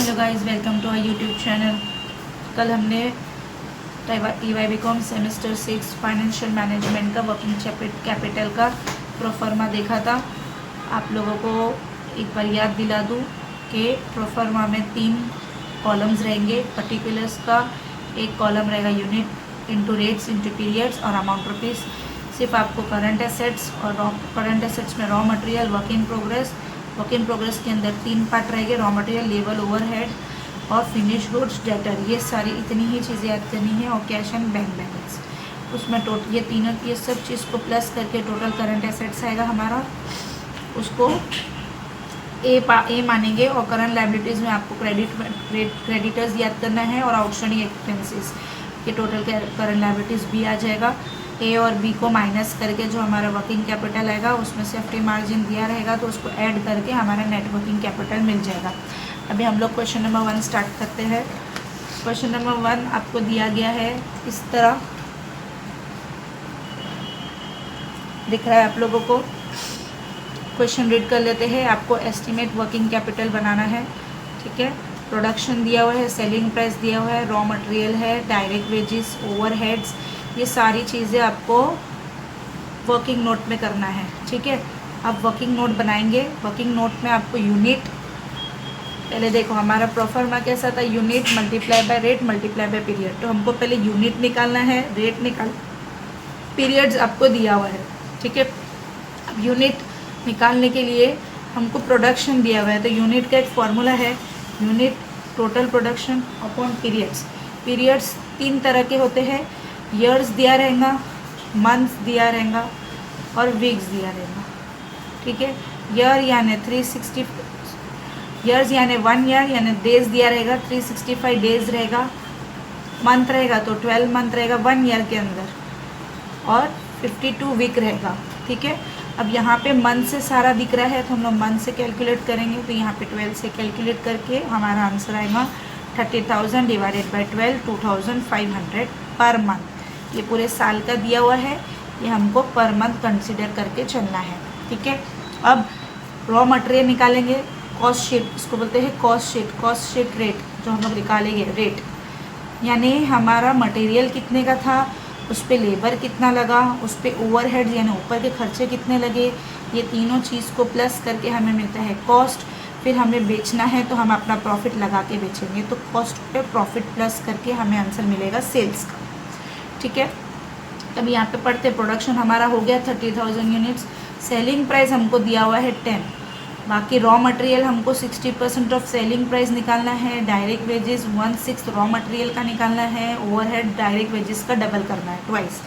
Hello guys, welcome to our YouTube channel. कल हमने TY/BCom semester 6 financial management का working capital का proforma देखा था। आप लोगों को एक बार याद दिला दूं कि प्रोफर्मा में 3 कॉलम्स रहेंगे। पर्टिकुलर्स का एक कॉलम रहेगा unit into rates into periods और अमाउंट रुपीज़। सिर्फ आपको करंट एसेट्स और करंट एसेट्स में raw material, work in progress के अंदर 3 पार्ट रहेंगे, रॉ मटेरियल, लेबर, ओवरहेड और फिनिश गुड्स, डेटर। ये सारी इतनी ही चीज़ें याद करनी है और कैश एंड बैंक बैलेंस। उसमें ये सब चीज़ को प्लस करके टोटल करंट एसेट्स आएगा हमारा, उसको ए मानेंगे। और करंट लायबिलिटीज़ में आपको क्रेडिटर्स याद करना है और आउटस्टैंडिंग एक्सपेंसेस, ये टोटल करंट लायबिलिटीज़ बी आ जाएगा। ए और बी को माइनस करके जो हमारा वर्किंग कैपिटल आएगा उसमें सेफ्टी मार्जिन दिया रहेगा तो उसको ऐड करके हमारा नेट वर्किंग कैपिटल मिल जाएगा। अभी हम लोग क्वेश्चन नंबर 1 स्टार्ट करते हैं। क्वेश्चन नंबर 1 आपको दिया गया है, इस तरह दिख रहा है आप लोगों को। क्वेश्चन रीड कर लेते हैं। आपको एस्टिमेट वर्किंग कैपिटल बनाना है, ठीक है। प्रोडक्शन दिया हुआ है, सेलिंग प्राइस दिया हुआ है, रॉ मटेरियल है, डायरेक्ट वेजेस, ओवरहेड्स, ये सारी चीज़ें आपको वर्किंग नोट में करना है, ठीक है। आप वर्किंग नोट बनाएंगे। वर्किंग नोट में आपको यूनिट, पहले देखो हमारा प्रोफर्मा कैसा था, unit multiply by rate multiply by period. तो हमको पहले यूनिट निकालना है, रेट पीरियड्स आपको दिया हुआ है, ठीक है। अब यूनिट निकालने के लिए हमको प्रोडक्शन दिया हुआ है, तो यूनिट का एक फॉर्मूला है, unit total production upon periods. Periods 3 तरह के होते हैं, ईयर्स दिया रहेगा, मंथ्स दिया रहेगा और वीक्स दिया रहेगा, ठीक है। ईयर यानी 360 ईयर्स यानी 1 ईयर यानी डेज दिया रहेगा, 365 डेज रहेगा। मंथ रहेगा तो 12 मंथ रहेगा 1 ईयर के अंदर और 52 वीक रहेगा, ठीक है। अब यहाँ पे मंथ से सारा दिख रहा है तो हम लोग मंथ से कैलकुलेट करेंगे, तो यहाँ पे 12 से कैलकुलेट करके हमारा आंसर आएगा 30,000 डिवाइडेड बाई 12, 2,500 पर मंथ। ये पूरे साल का दिया हुआ है, ये हमको पर मंथ कंसिडर करके चलना है, ठीक है। अब रॉ मटेरियल निकालेंगे, कॉस्ट शीट, इसको बोलते हैं कॉस्ट शीट रेट, जो हम लोग निकालेंगे रेट यानी हमारा मटेरियल कितने का था, उस पर लेबर कितना लगा, उस पर ओवरहेड यानी ऊपर के खर्चे कितने लगे, ये तीनों चीज़ को प्लस करके हमें मिलता है कॉस्ट। फिर हमें बेचना है तो हम अपना प्रॉफिट लगा के बेचेंगे, तो कॉस्ट पे प्रॉफिट प्लस करके हमें आंसर मिलेगा सेल्स का, ठीक है। तब यहाँ पे पढ़ते प्रोडक्शन हमारा हो गया 30,000 यूनिट्स, सेलिंग प्राइस हमको दिया हुआ है 10, बाकी रॉ मटेरियल हमको 60% ऑफ सेलिंग प्राइस निकालना है, डायरेक्ट वेजेस 1/6 रॉ मटेरियल का निकालना है, ओवरहेड डायरेक्ट वेजेस का डबल करना है, ट्वाइस।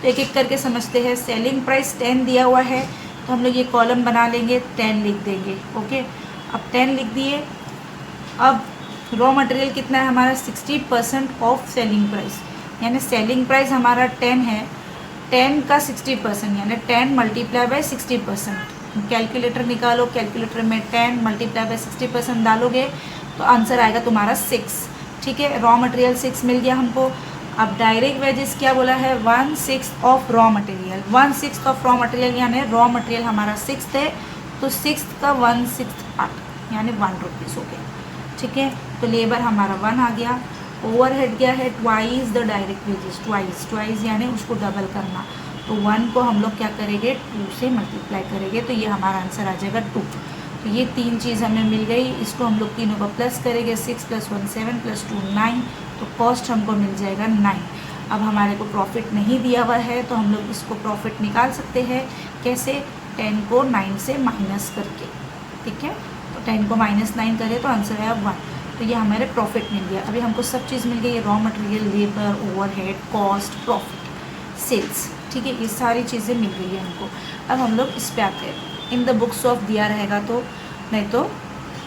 तो एक एक करके समझते हैं। सेलिंग प्राइस 10 दिया हुआ है तो हम लोग ये कॉलम बना लेंगे, 10 लिख देंगे, ओके। अब 10 लिख दिए। अब रॉ मटेरियल कितना है हमारा, 60% ऑफ सेलिंग प्राइस, यानी सेलिंग प्राइस हमारा 10 है, 10 का 60% यानी 10 मल्टीप्लाई बाय 60%। कैलकुलेटर निकालो, कैलकुलेटर में 10 मल्टीप्लाई बाय 60% डालोगे तो आंसर आएगा तुम्हारा 6, ठीक है। रॉ मटेरियल 6 मिल गया हमको। अब डायरेक्ट वेजेस क्या बोला है, 1/6 of raw material, 1/6 of raw material यानी रॉ मटेरियल हमारा 6 है तो 6 का 1/6 पार्ट यानी 1 रुपीज़ हो गया, ठीक है। तो लेबर हमारा 1 आ गया। ओवरहेड क्या है, twice the direct wages, twice यानी उसको डबल करना, तो 1 को हम लोग क्या करेंगे 2 से मल्टीप्लाई करेंगे, तो ये हमारा आंसर आ जाएगा 2। तो ये 3 चीज़ हमें मिल गई, इसको हम लोग तीनों को प्लस करेंगे, 6 + 1 7 + 2 9, तो कॉस्ट हमको मिल जाएगा 9। अब हमारे को प्रॉफिट नहीं दिया हुआ है तो हम लोग इसको प्रॉफिट निकाल सकते हैं, कैसे, 10 को 9 से माइनस करके, ठीक है। तो 10 को -9 करें तो आंसर आया 1, तो ये हमारे प्रॉफिट मिल गया। अभी हमको सब चीज़ मिल गई, raw material, labour, overhead, cost, profit, sales, ठीक है। ये सारी चीज़ें मिल गई है हमको। अब हम लोग इस पे आते हैं। इन द बुक्स ऑफ दिया रहेगा तो, नहीं तो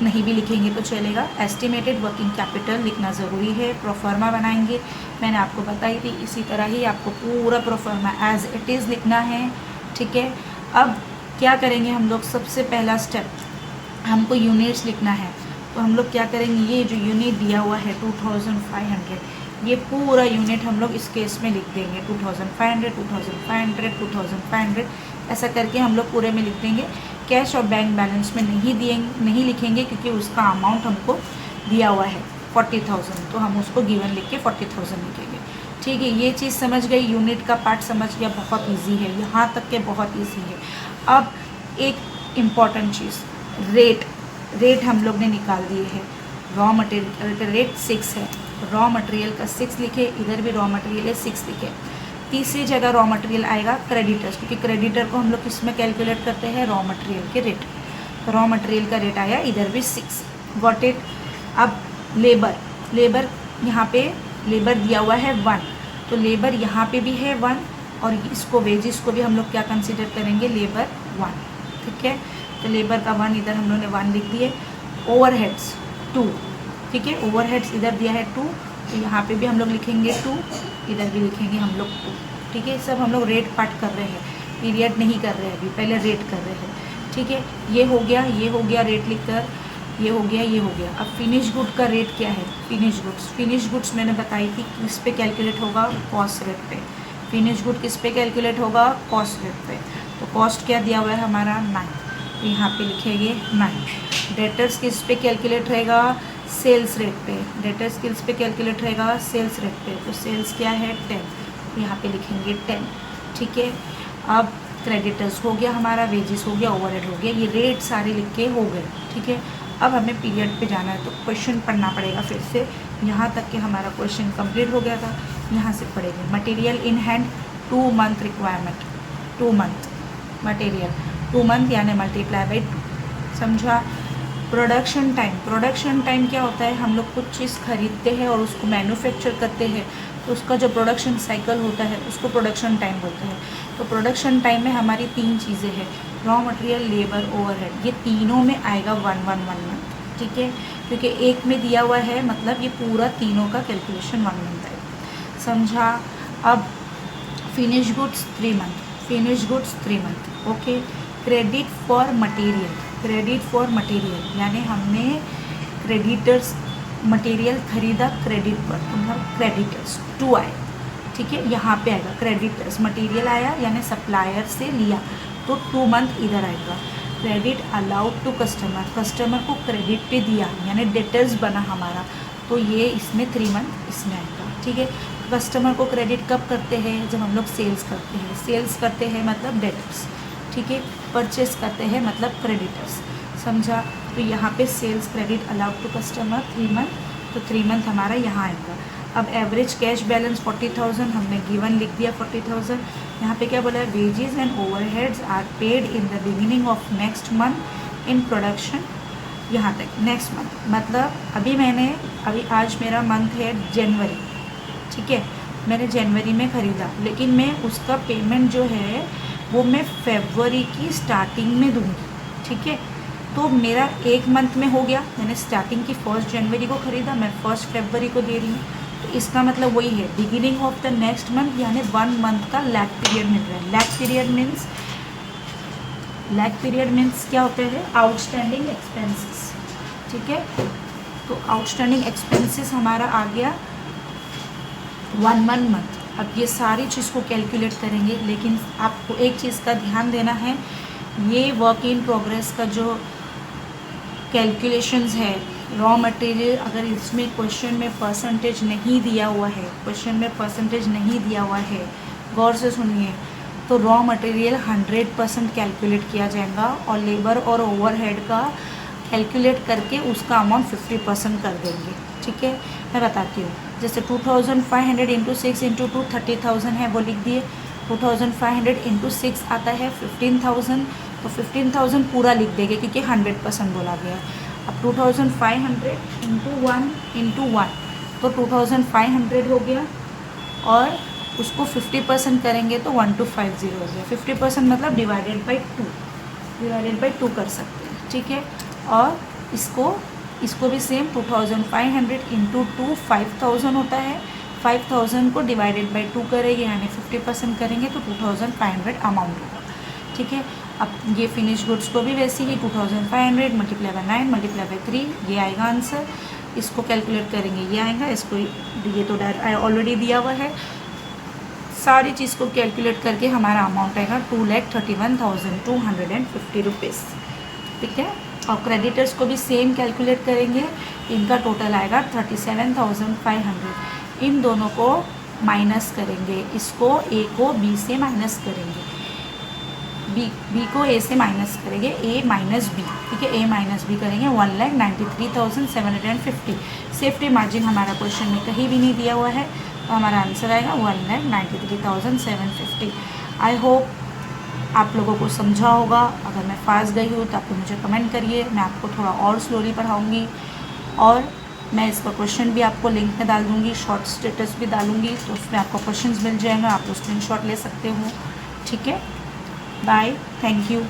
नहीं भी लिखेंगे तो चलेगा। एस्टिमेटेड वर्किंग कैपिटल लिखना ज़रूरी है। प्रोफर्मा बनाएंगे, मैंने आपको बताई थी, इसी तरह ही आपको पूरा प्रोफर्मा एज इट इज़ लिखना है, ठीक है। अब क्या करेंगे हम लोग, सबसे पहला स्टेप हमको यूनिट्स लिखना है, तो हम लोग क्या करेंगे, ये जो यूनिट दिया हुआ है 2,500, ये पूरा यूनिट हम लोग इस केस में लिख देंगे, 2,500 2,500 2,500 ऐसा करके हम लोग पूरे में लिख देंगे। कैश और बैंक बैलेंस में नहीं लिखेंगे क्योंकि उसका अमाउंट हमको दिया हुआ है 40,000, तो हम उसको गिवन लिख के 40,000 लिखेंगे। ठीक है, ये चीज़ समझ गई, यूनिट का पार्ट समझ गया, बहुत इजी है, यहाँ तक के बहुत इजी है। अब एक इम्पॉर्टेंट चीज़, रेट हम लोग ने निकाल दिए हैं। रॉ मटेरियल का रेट 6 है, रॉ मटेरियल का 6 लिखे, इधर भी रॉ मटेरियल है 6 लिखे। तीसरी जगह रॉ मटेरियल आएगा क्रेडिटर्स, क्योंकि क्रेडिटर को हम लोग किस में कैलकुलेट करते हैं, रॉ मटेरियल के रेट। तो रॉ मटेरियल का रेट आया इधर भी 6, गॉट इट। अब लेबर यहाँ पे लेबर दिया हुआ है 1, तो लेबर यहाँ पे भी है 1, और इसको वेजिस को भी हम लोग क्या कंसिडर करेंगे, लेबर 1। ठीक है, तो लेबर का 1 इधर हम लोग ने 1 लिख दिए। ओवरहेड्स 2, ठीक है, ओवरहेड्स इधर दिया है 2, तो यहाँ पे भी हम लोग लिखेंगे 2, इधर भी लिखेंगे हम लोग 2। ठीक है, सब हम लोग रेट पार्ट कर रहे हैं, पीरियड नहीं कर रहे हैं अभी, पहले रेट कर रहे हैं। ठीक है, ये हो गया रेट लिखकर, ये हो गया। अब फिनिश गुड का रेट क्या है, फिनिश गुड्स मैंने बताई थी किस पे कैलकुलेट होगा, कॉस्ट रेट पे। फिनिश गुड किस पे कैलकुलेट होगा, कॉस्ट रेट पे। तो कॉस्ट क्या दिया हुआ है हमारा 9, तो यहाँ पे लिखेंगे 9। डेटर्स किस पे कैलकुलेट रहेगा, सेल्स रेट पे। डेटर्स किस पे कैलकुलेट रहेगा, सेल्स रेट पे। तो सेल्स क्या है 10, तो यहाँ पे लिखेंगे 10। ठीक है, अब क्रेडिटर्स हो गया हमारा, वेजेस हो गया, ओवरहेड हो गया, ये रेट सारे लिख के हो गए। ठीक है, अब हमें पीरियड पे जाना है, तो क्वेश्चन पढ़ना पड़ेगा फिर से। यहाँ तक कि हमारा क्वेश्चन कंप्लीट हो गया था, यहाँ से पढ़ेंगे। Material in hand 2 month requirement, 2 month material, 2 month यानी मल्टीप्लाई बाई 2, समझा। प्रोडक्शन टाइम क्या होता है, हम लोग कुछ चीज़ खरीदते हैं और उसको मैन्युफैक्चर करते हैं, तो उसका जो प्रोडक्शन साइकिल होता है उसको प्रोडक्शन टाइम बोलते हैं। तो प्रोडक्शन टाइम में हमारी 3 चीज़ें हैं, रॉ मटेरियल, लेबर, ओवरहेड, ये तीनों में आएगा 1 मंथ। ठीक है, क्योंकि एक में दिया हुआ है, मतलब ये पूरा तीनों का कैलकुलेशन 1 मंथ आएगा, समझा। अब finish goods 3 month, okay. Credit for material यानी हमने क्रेडिटर्स मटेरियल खरीदा क्रेडिट पर, मतलब क्रेडिटर्स 2 आए। ठीक है, यहाँ पे आएगा क्रेडिटर्स, मटेरियल आया यानी सप्लायर से लिया, तो 2 मंथ इधर आएगा। क्रेडिट अलाउड टू कस्टमर को क्रेडिट पे दिया यानी डेटर्स बना हमारा, तो ये इसमें 3 मंथ इसमें आएगा। ठीक है, कस्टमर को क्रेडिट कब करते हैं, जब हम लोग सेल्स करते हैं मतलब डेटर्स। ठीक है, परचेस करते हैं मतलब क्रेडिटर्स, समझा। तो यहाँ पे sales credit allowed to customer 3 month, तो 3 मंथ हमारा यहाँ आएगा। अब एवरेज कैश बैलेंस 40,000 हमने गिवन लिख दिया 40,000। यहाँ पे क्या बोला है, wages and overheads are paid in the beginning of next month in production, यहाँ तक नेक्स्ट मंथ, मतलब अभी आज मेरा मंथ है जनवरी। ठीक है, मैंने जनवरी में ख़रीदा, लेकिन मैं उसका पेमेंट जो है वो मैं फरवरी की स्टार्टिंग में दूंगी। ठीक है, तो मेरा 1 मंथ में हो गया, मैंने स्टार्टिंग की 1 जनवरी को ख़रीदा, मैं 1 फरवरी को दे रही हूँ, तो इसका मतलब वही है, beginning of the next month यानी 1 मंथ का लैग पीरियड मिल रहा है। लैग पीरियड मीन्स क्या होता है, आउटस्टैंडिंग एक्सपेंसेस। ठीक है, तो आउटस्टैंडिंग एक्सपेंसेस हमारा आ गया 1 मंथ। अब ये सारी चीज़ को कैलकुलेट करेंगे, लेकिन आपको एक चीज़ का ध्यान देना है, ये वर्क इन प्रोग्रेस का जो कैलकुलेशंस है, रॉ मटेरियल, अगर इसमें क्वेश्चन में परसेंटेज नहीं दिया हुआ है, गौर से सुनिए, तो रॉ मटेरियल 100% कैलकुलेट किया जाएगा, और लेबर और ओवरहेड का कैलकुलेट करके उसका अमाउंट 50% कर देंगे। ठीक है, मैं बताती हूँ, जैसे 2500 इंटू 6 इंटू 2 30,000 है, वो लिख दिए। 2500 इंटू 6 आता है 15,000, तो 15,000 पूरा लिख देंगे क्योंकि 100% बोला गया। अब 2500 इंटू 1 तो 2500 हो गया, और उसको 50% करेंगे तो 1250 हो गया। 50% मतलब डिवाइडेड बाई 2 कर सकते हैं। ठीक है, और इसको भी सेम 2500 इंटू 2 5000 होता है, 5000 को डिवाइडेड बाई 2 करेंगे यानी 50% करेंगे तो 2500 अमाउंट होगा। ठीक है, अब ये फिनिश गुड्स को भी वैसे ही 2500 मल्टीप्लाई बाई 9 मल्टीप्लाई बाई 3 ये आएगा आंसर। इसको कैलकुलेट करेंगे ये आएगा, इसको ये तो ऑलरेडी दिया हुआ है। सारी चीज़ को कैलकुलेट करके हमारा अमाउंट आएगा 2,31,250 रुपीज़। ठीक है, और क्रेडिटर्स को भी सेम कैलकुलेट करेंगे इनका टोटल आएगा 37,500। इन दोनों को माइनस करेंगे, इसको ए को बी से माइनस करेंगे, बी को ए से माइनस करेंगे, ए माइनस बी, ठीक है, ए माइनस बी करेंगे, 1,93,750। सेफ्टी मार्जिन हमारा क्वेश्चन में कहीं भी नहीं दिया हुआ है, तो हमारा आंसर आएगा 1,93,750। आई होप आप लोगों को समझा होगा। अगर मैं फास्ट गई हूँ तो आप मुझे कमेंट करिए, मैं आपको थोड़ा और स्लोली पढ़ाऊँगी, और मैं इसका क्वेश्चन भी आपको लिंक में डाल दूँगी, शॉर्ट स्टेटस भी डालूँगी, तो उसमें आपको क्वेश्चंस मिल जाएगा, आप स्क्रीनशॉट ले सकते हो, ठीक है। Bye, thank you.